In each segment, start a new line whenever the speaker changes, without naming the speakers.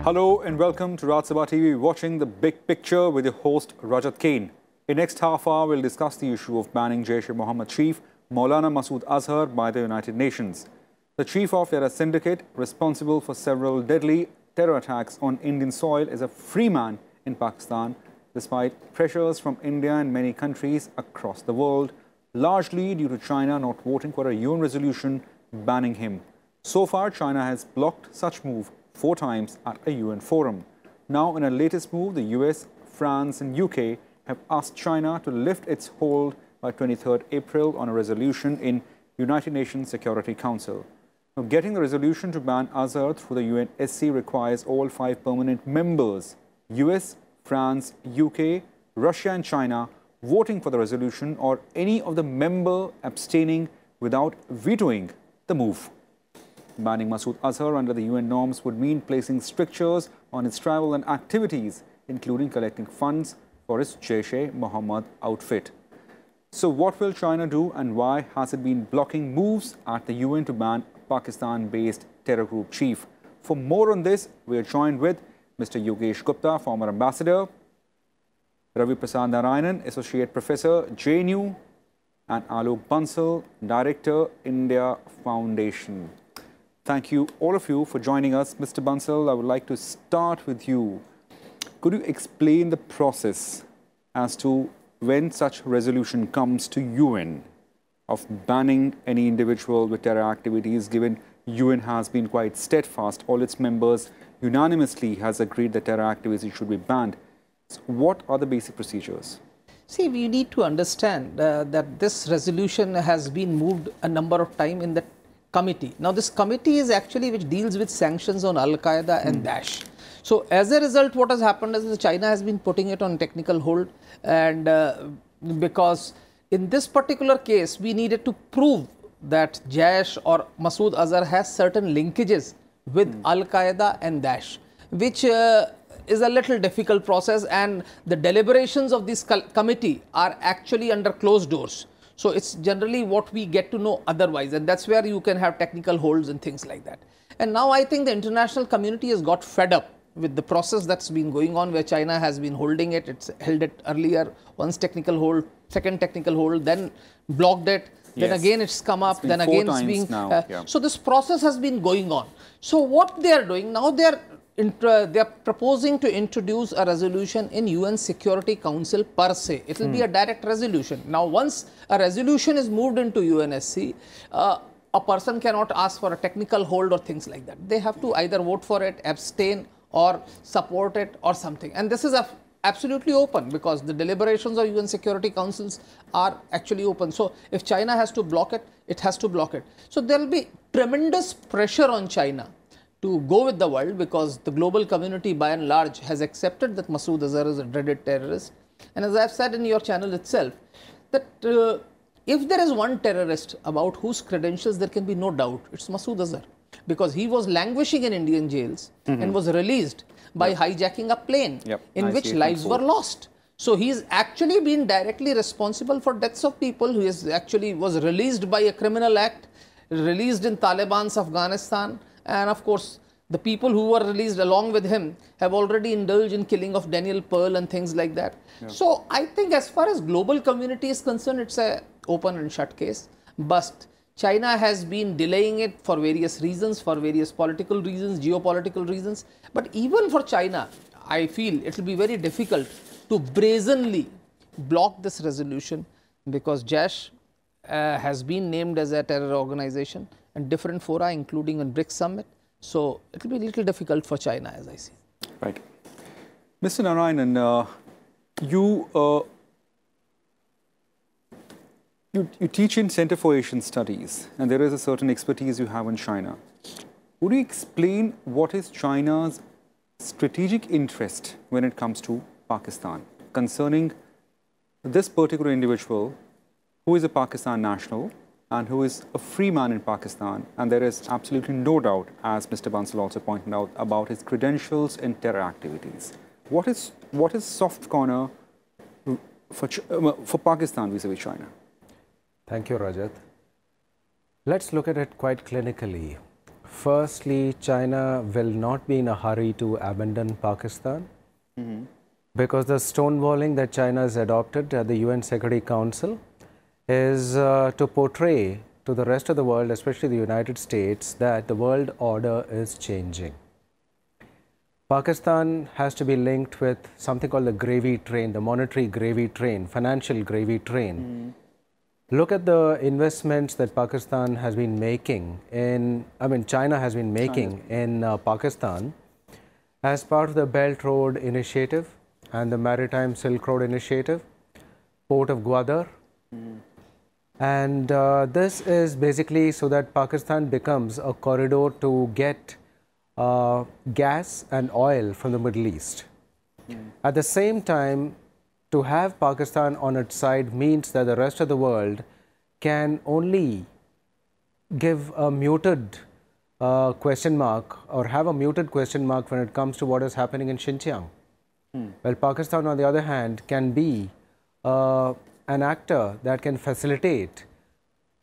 Hello and welcome to Raj Sabha TV, watching the big picture with your host Rajat Kane. In next half hour, we'll discuss the issue of banning Jaish-e-Muhammad chief Maulana Masood Azhar by the United Nations. The chief of terror syndicate, responsible for several deadly terror attacks on Indian soil, is a free man in Pakistan, despite pressures from India and many countries across the world, largely due to China not voting for a UN resolution banning him. So far, China has blocked such move 4 times at a UN forum. Now, in a latest move, the US, France and UK have asked China to lift its hold by 23rd April on a resolution in United Nations Security Council. Now, getting the resolution to ban Azhar through the UNSC requires all 5 permanent members, US, France, UK, Russia and China, voting for the resolution, or any of the member abstaining without vetoing the move. Banning Masood Azhar under the UN norms would mean placing strictures on his travel and activities, including collecting funds for his Jaish-e-Muhammad outfit. So what will China do, and why has it been blocking moves at the UN to ban Pakistan-based terror group chief? For more on this, we are joined with Mr. Yogesh Gupta, former ambassador, Ravi Prasad Narayanan, Associate Professor, JNU, and Alok Bansal, Director, India Foundation. Thank you, all of you, for joining us. Mr. Bansal, I would like to start with you. Could you explain the process as to when such resolution comes to UN of banning any individual with terror activities, given UN has been quite steadfast, all its members unanimously has agreed that terror activities should be banned. So what are the basic procedures?
See, we need to understand that this resolution has been moved a number of times in the committee. Now, this committee is actually which deals with sanctions on Al-Qaeda and Daesh. So, as a result, what has happened is that China has been putting it on technical hold, and because in this particular case, we needed to prove that Jaish or Masood Azhar has certain linkages with Al-Qaeda and Daesh, which is a little difficult process, and the deliberations of this committee are actually under closed doors. So, it's generally what we get to know otherwise, and that's where you can have technical holds and things like that. And now I think the international community has got fed up with the process that's been going on, where China has been holding it. It's held it earlier, once technical hold, second technical hold, then blocked it, then again it's come up, then again it's being... So this process has been going on. So what they are doing now, they are proposing to introduce a resolution in UN Security Council per se. It will be a direct resolution. Now, once a resolution is moved into UNSC, a person cannot ask for a technical hold or things like that. They have to either vote for it, abstain, or support it or something. And this is absolutely open, because the deliberations of UN Security Councils are actually open. So, if China has to block it, it has to block it. So, there will be tremendous pressure on China to go with the world, because the global community by and large has accepted that Masood Azhar is a dreaded terrorist. And as I have said in your channel itself, that if there is one terrorist about whose credentials there can be no doubt, it's Masood Azhar, because he was languishing in Indian jails and was released by hijacking a plane in which lives were lost. So he is actually been directly responsible for deaths of people. Who is actually was released by a criminal act, released in Taliban's Afghanistan. And of course, the people who were released along with him have already indulged in killing of Daniel Pearl and things like that. So I think as far as global community is concerned, it's a open and shut case. But China has been delaying it for various reasons, for various political reasons, geopolitical reasons. But even for China, I feel it will be very difficult to brazenly block this resolution, because Jaish has been named as a terror organization and different fora, including on BRICS summit. So it will be a little difficult for China, as I see.
Right. Mr. Narayanan, you teach in Center for Asian Studies, and there is a certain expertise you have in China. Would you explain what is China's strategic interest when it comes to Pakistan concerning this particular individual who is a Pakistan national and who is a free man in Pakistan, and there is absolutely no doubt, as Mr. Bansal also pointed out, about his credentials in terror activities. What is soft corner for Pakistan vis-a-vis China?
Thank you, Rajat. Let's look at it quite clinically. Firstly, China will not be in a hurry to abandon Pakistan because the stonewalling that China has adopted at the UN Security Council is to portray to the rest of the world, especially the United States, that the world order is changing. Pakistan has to be linked with something called the gravy train, the monetary gravy train, financial gravy train. Look at the investments that Pakistan has been making in, China has been making in Pakistan as part of the Belt Road Initiative and the Maritime Silk Road Initiative, Port of Gwadar. And this is basically so that Pakistan becomes a corridor to get gas and oil from the Middle East. At the same time, to have Pakistan on its side means that the rest of the world can only give a muted question mark or have a muted question mark when it comes to what is happening in Xinjiang. Well, Pakistan, on the other hand, can be an actor that can facilitate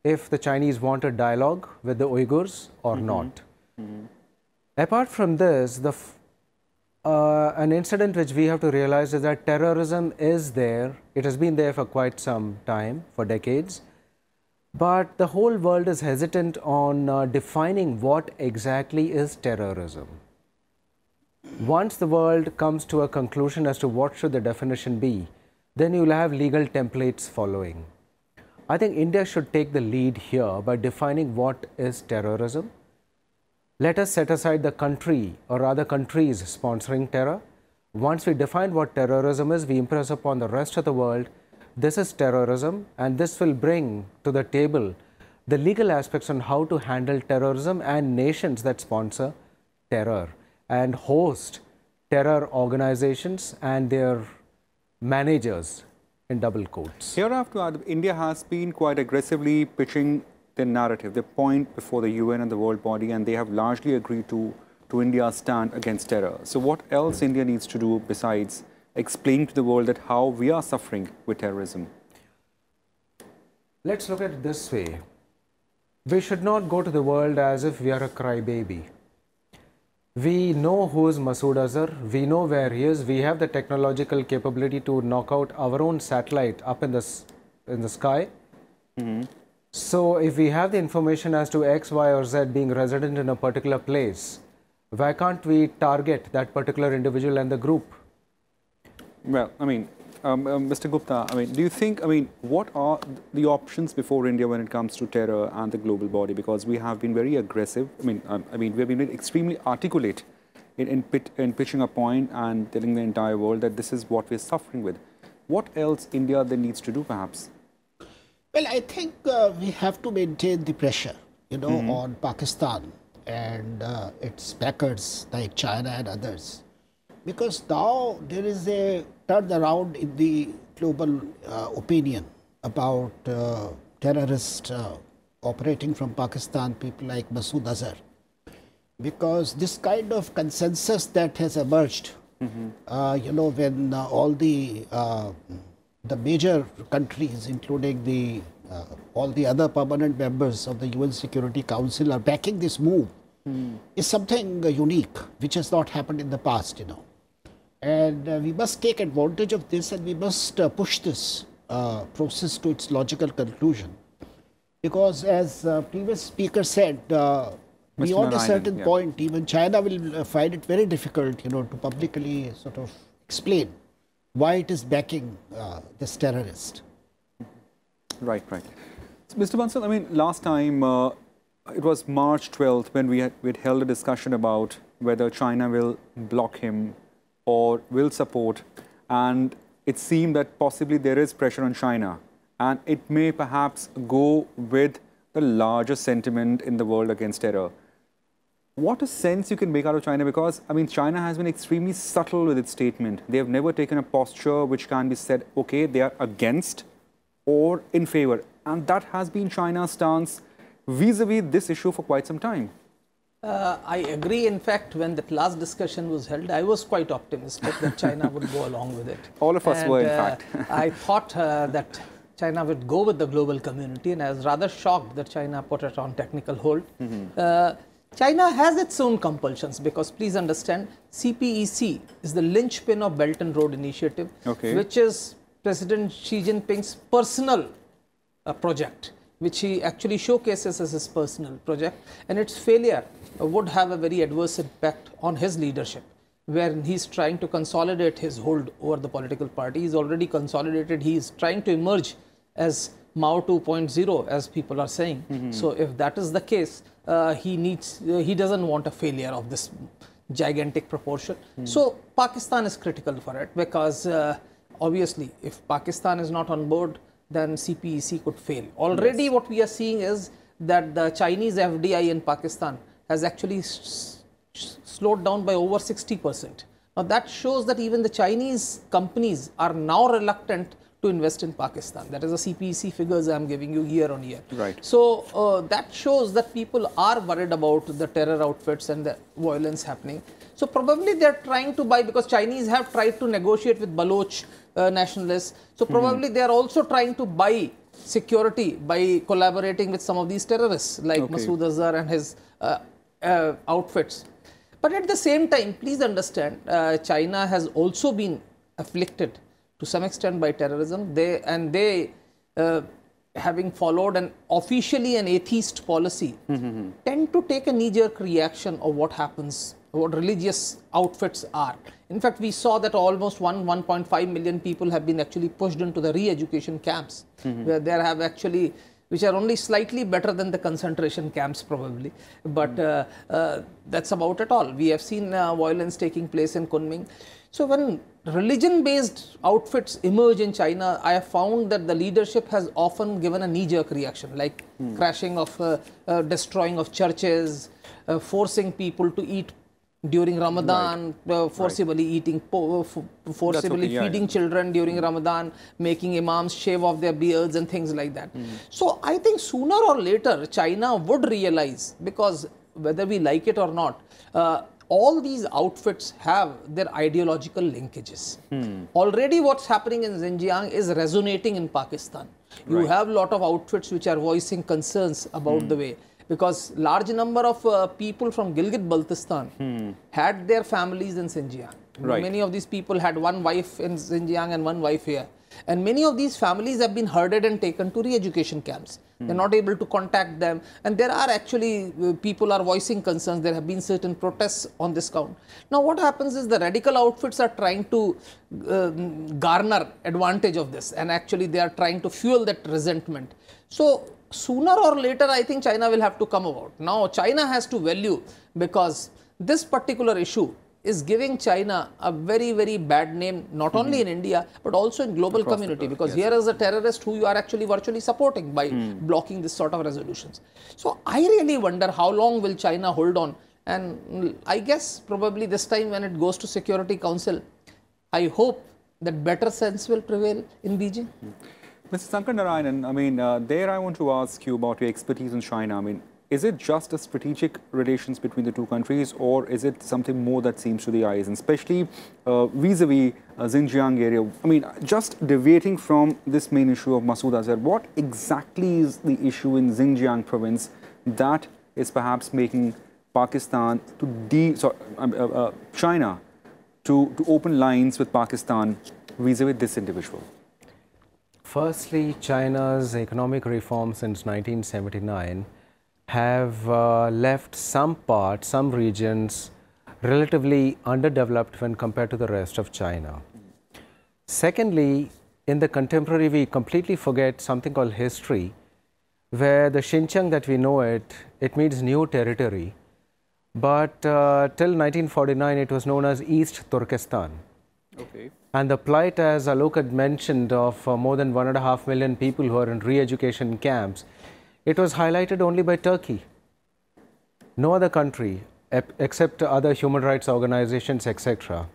if the Chinese want a dialogue with the Uyghurs or not. Apart from this, an incident which we have to realize is that terrorism is there. It has been there for quite some time, for decades. But the whole world is hesitant on defining what exactly is terrorism. Once the world comes to a conclusion as to what should the definition be, then you will have legal templates following. I think India should take the lead here by defining what is terrorism. Let us set aside the country or rather countries sponsoring terror. Once we define what terrorism is, we impress upon the rest of the world, this is terrorism, and this will bring to the table the legal aspects on how to handle terrorism and nations that sponsor terror and host terror organizations and their managers in double quotes.
Here I have to add, India has been quite aggressively pitching their narrative, their point before the UN and the world body, and they have largely agreed to India's stand against terror. So what else India needs to do besides explaining to the world that how we are suffering with terrorism?
Let's look at it this way. We should not go to the world as if we are a crybaby. We know who is Masood Azhar, we know where he is, we have the technological capability to knock out our own satellite up in the sky. So if we have the information as to X, Y or Z being resident in a particular place, why can't we target that particular individual and the group?
Well, Mr. Gupta, do you think, what are the options before India when it comes to terror and the global body? Because we have been very aggressive. We have been extremely articulate in pitching a point and telling the entire world that this is what we're suffering with. What else India then needs to do, perhaps?
Well, I think we have to maintain the pressure, on Pakistan and its backers like China and others. Because now there is a turnaround in the global opinion about terrorists operating from Pakistan, people like Masood Azhar. Because this kind of consensus that has emerged, when all the major countries, including all the other permanent members of the UN Security Council are backing this move, is something unique, which has not happened in the past, And we must take advantage of this, and we must push this process to its logical conclusion. Because as previous speaker said, beyond a certain point, even China will find it very difficult, to publicly sort of explain why it is backing this terrorist.
Right. So, Mr. Bansal, last time it was March 12th when we had held a discussion about whether China will block him or will support, and it seemed that possibly there is pressure on China, and it may perhaps go with the larger sentiment in the world against terror. What a sense you can make out of China, because China has been extremely subtle with its statement. They have never taken a posture which can be said, okay, they are against or in favor, and that has been China's stance vis-a-vis this issue for quite some time.
I agree. In fact, when that last discussion was held, I was quite optimistic that China would go along with it.
All of us were, in fact.
I thought that China would go with the global community, and I was rather shocked that China put it on technical hold. China has its own compulsions because please understand, CPEC is the linchpin of Belt and Road Initiative, which is President Xi Jinping's personal project, which he actually showcases as his personal project, and its failure would have a very adverse impact on his leadership, where he's trying to consolidate his hold over the political party. He's already consolidated. He's trying to emerge as Mao 2.0, as people are saying. So if that is the case, he doesn't want a failure of this gigantic proportion. So Pakistan is critical for it because obviously if Pakistan is not on board, then CPEC could fail. Already what we are seeing is that the Chinese FDI in Pakistan has actually slowed down by over 60%. Now that shows that even the Chinese companies are now reluctant to invest in Pakistan. That is the CPEC figures I am giving you year on year.
Right.
So that shows that people are worried about the terror outfits and the violence happening. So probably they are trying to buy, because Chinese have tried to negotiate with Baloch nationalists. So probably they are also trying to buy security by collaborating with some of these terrorists like Masood Azhar and his outfits. But at the same time, please understand, China has also been afflicted to some extent by terrorism. They having followed officially an atheist policy, tend to take a knee-jerk reaction of what happens, what religious outfits are. In fact, we saw that almost 1.5 million people have been actually pushed into the re-education camps, where there have actually, which are only slightly better than the concentration camps probably, but that's about it all. We have seen violence taking place in Kunming. So when religion-based outfits emerge in China, I have found that the leadership has often given a knee-jerk reaction, like crashing of, destroying of churches, forcing people to eat during Ramadan, forcibly eating, forcibly feeding children during Ramadan, making imams shave off their beards and things like that. So I think sooner or later China would realize, because whether we like it or not, all these outfits have their ideological linkages. Already what's happening in Xinjiang is resonating in Pakistan. You have a lot of outfits which are voicing concerns about the way, because large number of people from Gilgit-Baltistan had their families in Xinjiang. Many of these people had one wife in Xinjiang and one wife here. And many of these families have been herded and taken to re-education camps. They're not able to contact them. And there are actually, people are voicing concerns. There have been certain protests on this count. Now what happens is the radical outfits are trying to garner advantage of this. And actually they are trying to fuel that resentment. So sooner or later, I think China will have to come about. Now China has to value, because this particular issue is giving China a very, very bad name, not only in India, but also in global community, because here is a terrorist who you are actually virtually supporting by blocking this sort of resolutions. So I really wonder how long will China hold on. And I guess probably this time when it goes to Security Council, I hope that better sense will prevail in Beijing.
Mr. Sankar Narayanan, I mean, there I want to ask you about your expertise in China. I mean, is it just a strategic relations between the two countries, or is it something more that seems to the eyes, and especially vis-a-vis Xinjiang area? I mean, just deviating from this main issue of Masood Azhar, what exactly is the issue in Xinjiang province that is perhaps making Pakistan China to open lines with Pakistan vis-a-vis this individual?
Firstly, China's economic reforms since 1979 have left some parts, some regions relatively underdeveloped when compared to the rest of China. Secondly, in the contemporary, we completely forget something called history, where the Xinjiang that we know it means new territory. But till 1949, it was known as East Turkestan. And the plight, as Alok had mentioned, of more than 1.5 million people who are in re-education camps, it was highlighted only by Turkey. No other country, except other human rights organizations, etc.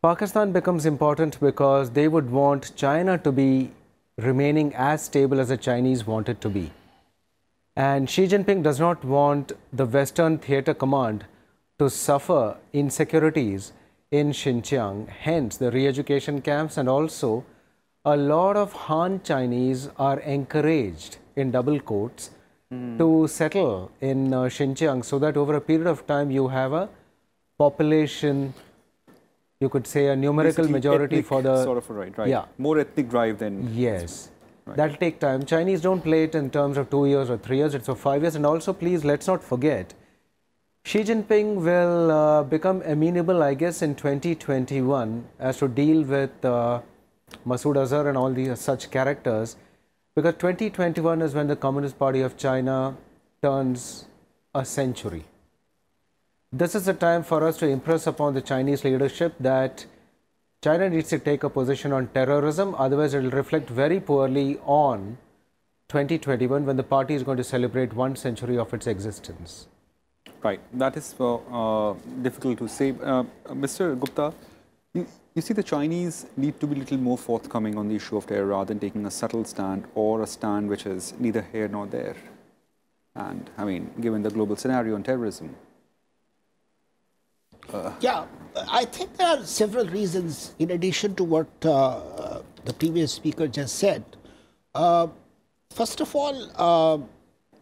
Pakistan becomes important because they would want China to be remaining as stable as the Chinese want it to be. And Xi Jinping does not want the Western Theatre Command to suffer insecurities in Xinjiang. Hence, the re-education camps, and also a lot of Han Chinese are encouraged, in double quotes, to settle in Xinjiang, so that over a period of time you have a population, you could say a numerical
Basically
majority
ethnic
for the...
sort of a right.
Yeah.
More ethnic drive than...
Yes.
Right.
That'll take time. Chinese don't play it in terms of 2 years or 3 years, it's for 5 years. And also, please, let's not forget, Xi Jinping will become amenable, I guess, in 2021 as to deal with Masood Azhar and all these such characters, because 2021 is when the Communist Party of China turns a century. This is the time for us to impress upon the Chinese leadership that China needs to take a position on terrorism, otherwise it will reflect very poorly on 2021 when the party is going to celebrate 1 century of its existence.
Right, that is difficult to say. Mr. Gupta, you see the Chinese need to be a little more forthcoming on the issue of terror rather than taking a subtle stand or a stand which is neither here nor there. And I mean, given the global scenario on terrorism.
Yeah, I think there are several reasons in addition to what the previous speaker just said. First of all,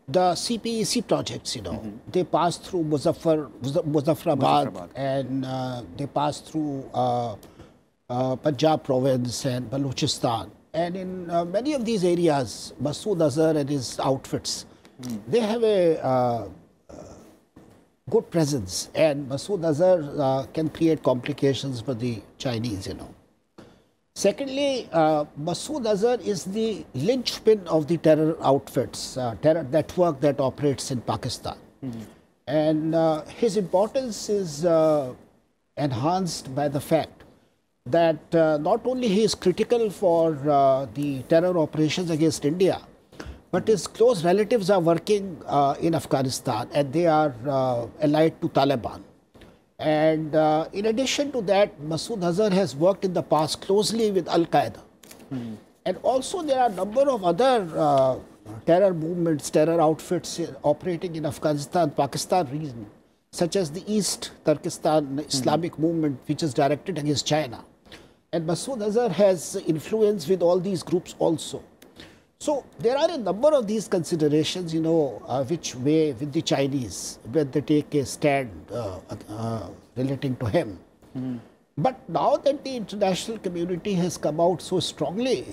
the CPEC projects, they pass through Muzaffarabad and they pass through Punjab province and Balochistan. And in many of these areas, Masood Azhar and his outfits, they have a good presence, and Masood Azhar can create complications for the Chinese, Secondly, Masood Azhar is the linchpin of the terror outfits, terror network that operates in Pakistan. And his importance is enhanced by the fact that not only he is critical for the terror operations against India, but his close relatives are working in Afghanistan and they are allied to Taliban. And in addition to that, Masood Azhar has worked in the past closely with Al-Qaeda. And also there are a number of other terror movements, terror outfits operating in Afghanistan, Pakistan region, such as the East Turkestan Islamic movement, which is directed against China. And Masood Azhar has influence with all these groups also. So there are a number of these considerations, which weigh with the Chinese when they take a stand relating to him. But now that the international community has come out so strongly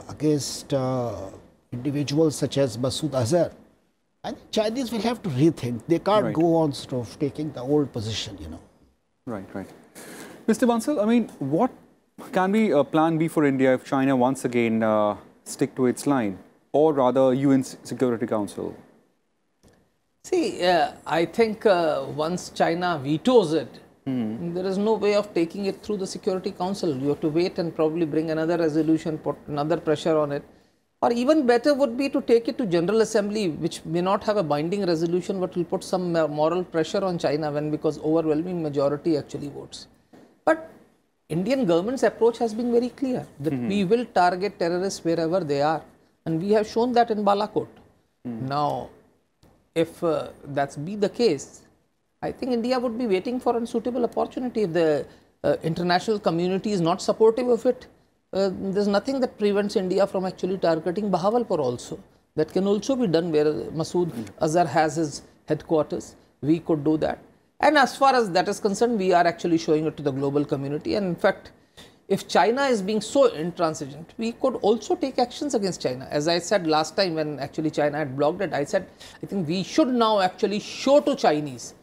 against individuals such as Masood Azhar, I think Chinese will have to rethink. They can't go on sort of taking the old position,
Right. Mr. Bansal, I mean, what can be a plan B for India if China once again stick to its line, or rather UN Security Council?
See, I think once China vetoes it, there is no way of taking it through the Security Council. You have to wait and probably bring another resolution, put another pressure on it. Or even better would be to take it to General Assembly, which may not have a binding resolution, but will put some moral pressure on China because overwhelming majority actually votes. But Indian government's approach has been very clear that we will target terrorists wherever they are, and we have shown that in Balakot. Now, if that's be the case, I think India would be waiting for a suitable opportunity. If the international community is not supportive of it, there's nothing that prevents India from actually targeting Bahawalpur also. That can also be done where Masood Azhar has his headquarters. We could do that. And as far as that is concerned, we are actually showing it to the global community. And in fact, if China is being so intransigent, we could also take actions against China. As I said last time when actually China had blocked it, I said, I think we should now actually show to Chinese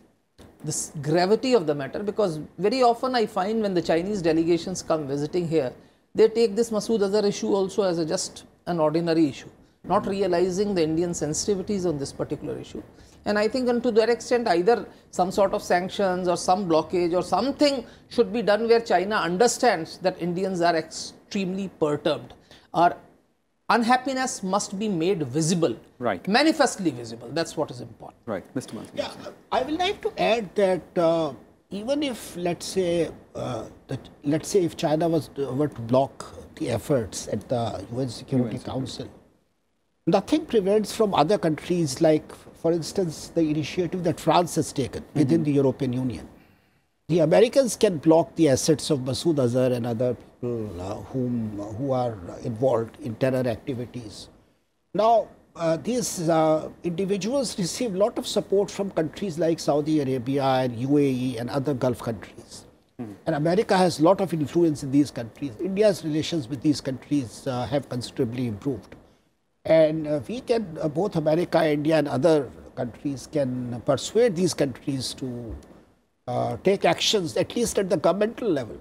this gravity of the matter, because very often I find when the Chinese delegations come visiting here, they take this Masood Azhar issue also as just an ordinary issue, not realizing the Indian sensitivities on this particular issue. And I think to that extent, either some sort of sanctions or some blockage or something should be done where China understands that Indians are extremely perturbed. Our unhappiness must be made visible, manifestly visible. That's what is important.
Right, Mr. Mansi.
Yeah, I would like to add that even if, let's say if China were to block the efforts at the UN Security Council, nothing prevents from other countries, like, for instance, the initiative that France has taken within the European Union. The Americans can block the assets of Masood Azhar and other people who are involved in terror activities. Now, these individuals receive a lot of support from countries like Saudi Arabia and UAE and other Gulf countries. And America has a lot of influence in these countries. India's relations with these countries have considerably improved. And we can, both America, India and other countries can persuade these countries to take actions, at least at the governmental level,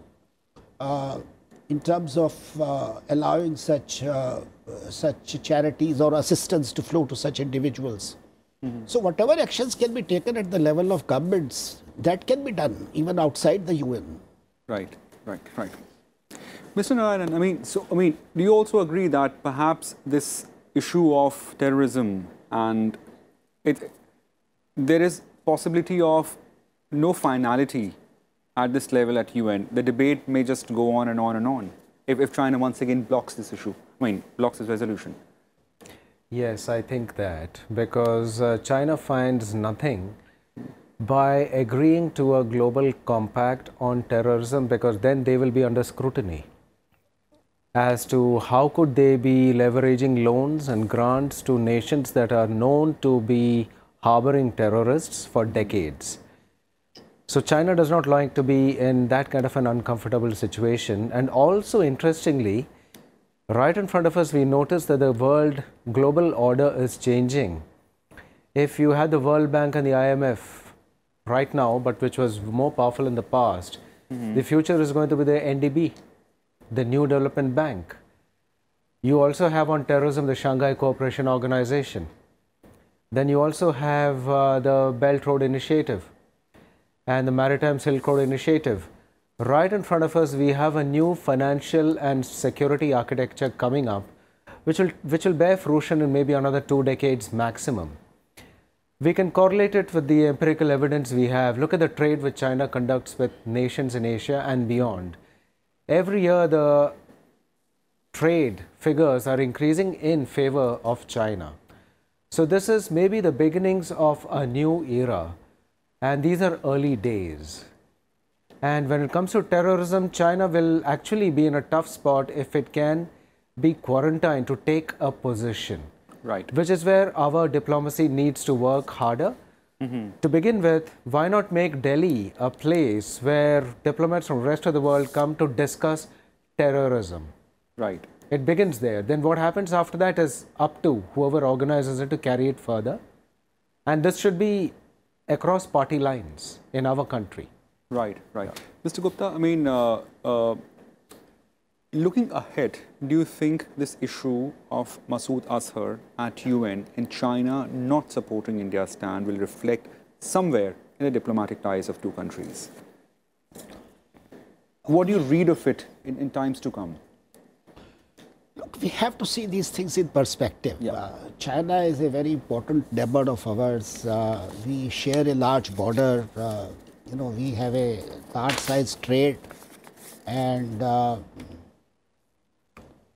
in terms of allowing such charities or assistance to flow to such individuals. So whatever actions can be taken at the level of governments, that can be done even outside the UN.
Right. Mr. Narayanan, do you also agree that perhaps this issue of terrorism and there is possibility of no finality at this level at UN? The debate may just go on and on and on if China once again blocks this issue, blocks this resolution.
Yes, I think that because China finds nothing by agreeing to a global compact on terrorism, because then they will be under scrutiny as to how could they be leveraging loans and grants to nations that are known to be harboring terrorists for decades. So China does not like to be in that kind of an uncomfortable situation. And also, interestingly, right in front of us, we notice that the world global order is changing. If you had the World Bank and the IMF right now, but which was more powerful in the past, the future is going to be the NDB, the New Development Bank. You also have on terrorism the Shanghai Cooperation Organization. Then you also have the Belt Road Initiative and the Maritime Silk Road Initiative. Right in front of us, we have a new financial and security architecture coming up, which will bear fruition in maybe another 2 decades maximum. We can correlate it with the empirical evidence we have. Look at the trade which China conducts with nations in Asia and beyond. Every year, the trade figures are increasing in favor of China. So this is maybe the beginnings of a new era. And these are early days. And when it comes to terrorism, China will actually be in a tough spot if it can be quarantined to take a position.
Right.
Which is where our diplomacy needs to work harder. To begin with, why not make Delhi a place where diplomats from the rest of the world come to discuss terrorism?
Right.
It begins there. Then what happens after that is up to whoever organizes it to carry it further. And this should be across party lines in our country.
Right. Mr. Gupta, looking ahead, do you think this issue of Masood Azhar at UN and China not supporting India's stand will reflect somewhere in the diplomatic ties of two countries? What do you read of it in times to come?
Look, we have to see these things in perspective.
Yeah.
China is a very important neighbor of ours. We share a large border. We have a large-sized trade, and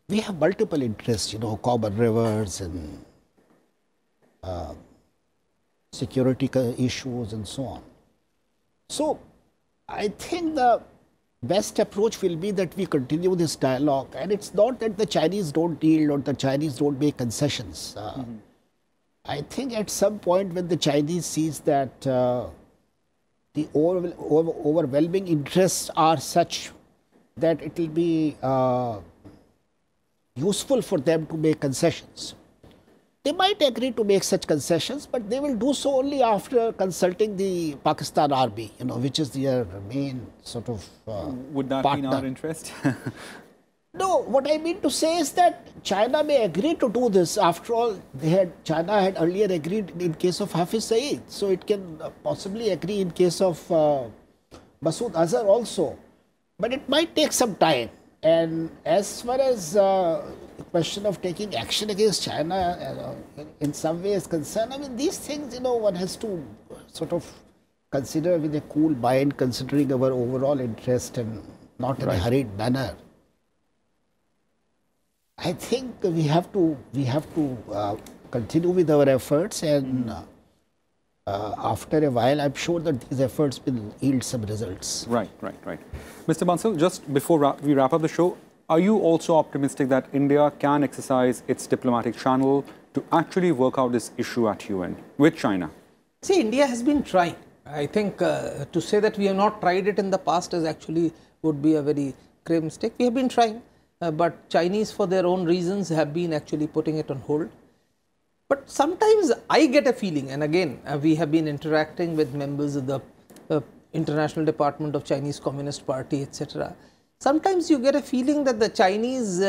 we have multiple interests, common rivers and security issues and so on. So I think the best approach will be that we continue this dialogue, and it's not that the Chinese don't yield or the Chinese don't make concessions. I think at some point when the Chinese sees that the overwhelming interests are such that it will be useful for them to make concessions. They might agree to make such concessions, but they will do so only after consulting the Pakistan army, which is their main sort of
Would that
partner.
be in our interest?
No, what I mean to say is that China may agree to do this. After all, China had earlier agreed in case of Hafiz Saeed, so it can possibly agree in case of Masood Azhar also. But it might take some time. And as far as the question of taking action against China in some way is concerned, these things, one has to sort of consider with a cool mind, considering our overall interest and not in a hurried manner. I think we have to continue with our efforts, and after a while, I'm sure that these efforts will yield some results.
Right. Mr. Bansal, just before we wrap up the show, are you also optimistic that India can exercise its diplomatic channel to actually work out this issue at UN with China?
See, India has been trying. I think to say that we have not tried it in the past is actually would be a very grave mistake. We have been trying, but Chinese, for their own reasons, have been actually putting it on hold. But sometimes I get a feeling, and again, we have been interacting with members of the International Department of Chinese Communist Party, etc. Sometimes you get a feeling that the Chinese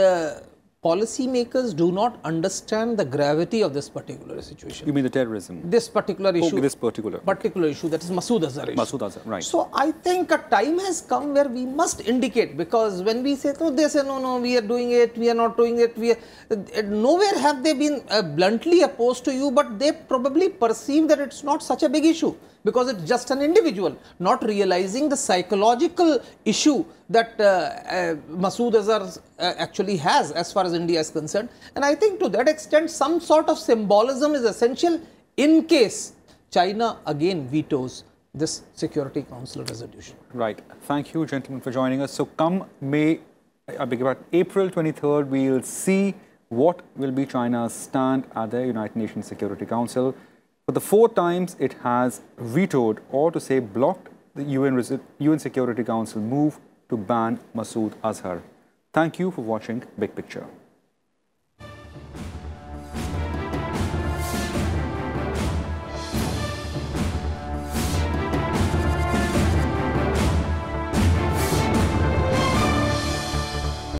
policy makers do not understand the gravity of this particular situation.
You mean the terrorism?
This particular issue.
Oh, this particular
issue, that is Masood Azhar issue.
Masood Azhar, right.
So I think a time has come where we must indicate, because when we say, no, they say, no, we are doing it, we are not doing it, nowhere have they been bluntly opposed to you, but they probably perceive that it's not such a big issue, because it's just an individual, not realizing the psychological issue that Masood Azhar actually has as far as India is concerned. And I think to that extent, some sort of symbolism is essential in case China again vetoes this Security Council resolution.
Right. Thank you, gentlemen, for joining us. So come April 23rd, we'll see what will be China's stand at the United Nations Security Council. For the 4 times it has vetoed, or to say blocked, the UN Security Council move to ban Masood Azhar. Thank you for watching Big Picture.